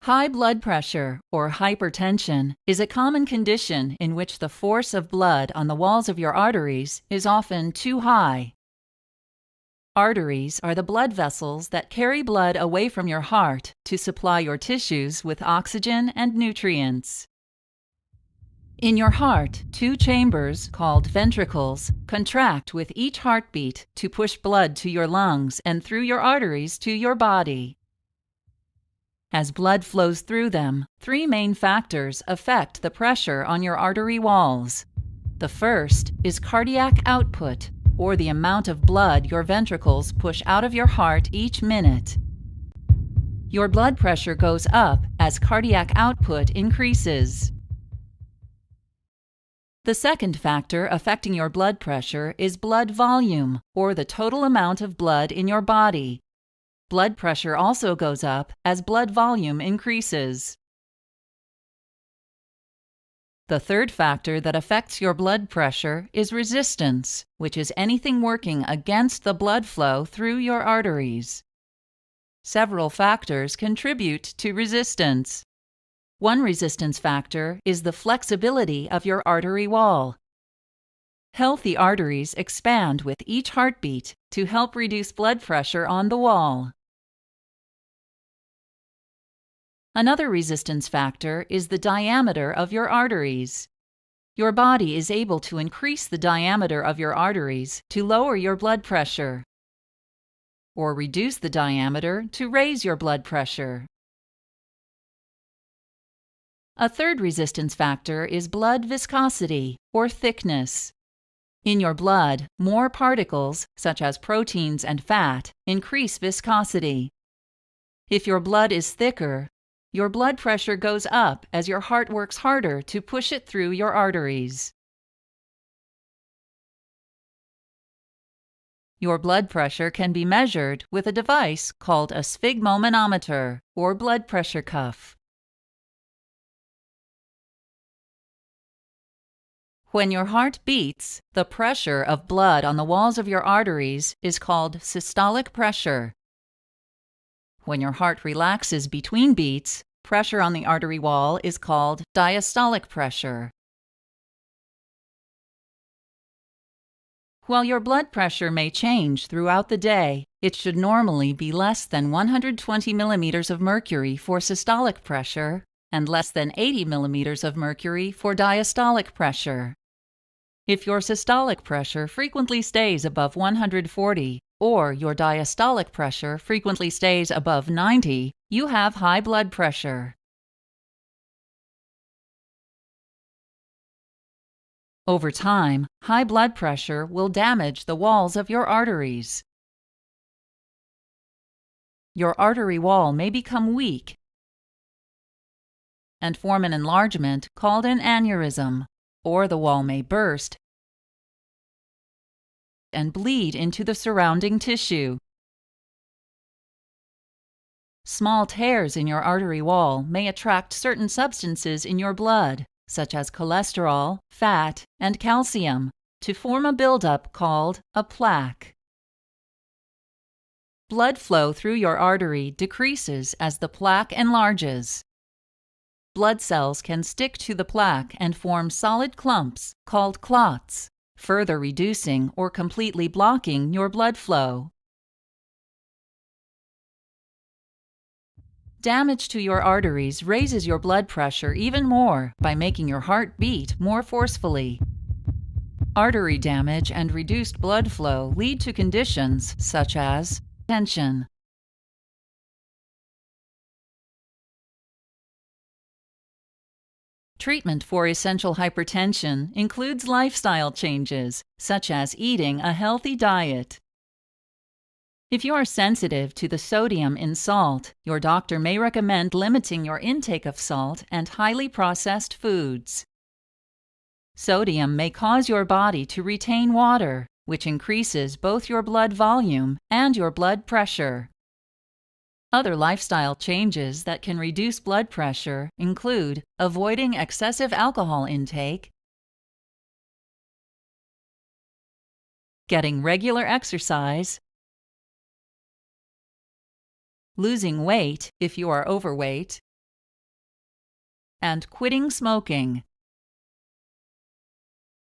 High blood pressure, or hypertension, is a common condition in which the force of blood on the walls of your arteries is often too high. Arteries are the blood vessels that carry blood away from your heart to supply your tissues with oxygen and nutrients. In your heart, two chambers, called ventricles, contract with each heartbeat to push blood to your lungs and through your arteries to your body. As blood flows through them, three main factors affect the pressure on your artery walls. The first is cardiac output, or the amount of blood your ventricles push out of your heart each minute. Your blood pressure goes up as cardiac output increases. The second factor affecting your blood pressure is blood volume, or the total amount of blood in your body. Blood pressure also goes up as blood volume increases. The third factor that affects your blood pressure is resistance, which is anything working against the blood flow through your arteries. Several factors contribute to resistance. One resistance factor is the flexibility of your artery wall. Healthy arteries expand with each heartbeat to help reduce blood pressure on the wall. Another resistance factor is the diameter of your arteries. Your body is able to increase the diameter of your arteries to lower your blood pressure, or reduce the diameter to raise your blood pressure. A third resistance factor is blood viscosity, or thickness. In your blood, more particles, such as proteins and fat, increase viscosity. If your blood is thicker, your blood pressure goes up as your heart works harder to push it through your arteries. Your blood pressure can be measured with a device called a sphygmomanometer, or blood pressure cuff. When your heart beats, the pressure of blood on the walls of your arteries is called systolic pressure. When your heart relaxes between beats, pressure on the artery wall is called diastolic pressure. While your blood pressure may change throughout the day, it should normally be less than 120 millimeters of mercury for systolic pressure and less than 80 millimeters of mercury for diastolic pressure. If your systolic pressure frequently stays above 140, or your diastolic pressure frequently stays above 90, you have high blood pressure. Over time, high blood pressure will damage the walls of your arteries. Your artery wall may become weak and form an enlargement called an aneurysm, or the wall may burst and bleed into the surrounding tissue. Small tears in your artery wall may attract certain substances in your blood, such as cholesterol, fat, and calcium, to form a buildup called a plaque. Blood flow through your artery decreases as the plaque enlarges. Blood cells can stick to the plaque and form solid clumps called clots, further reducing or completely blocking your blood flow. Damage to your arteries raises your blood pressure even more by making your heart beat more forcefully. Artery damage and reduced blood flow lead to conditions such as tension. Treatment for essential hypertension includes lifestyle changes, such as eating a healthy diet. If you are sensitive to the sodium in salt, your doctor may recommend limiting your intake of salt and highly processed foods. Sodium may cause your body to retain water, which increases both your blood volume and your blood pressure. Other lifestyle changes that can reduce blood pressure include avoiding excessive alcohol intake, getting regular exercise, losing weight if you are overweight, and quitting smoking.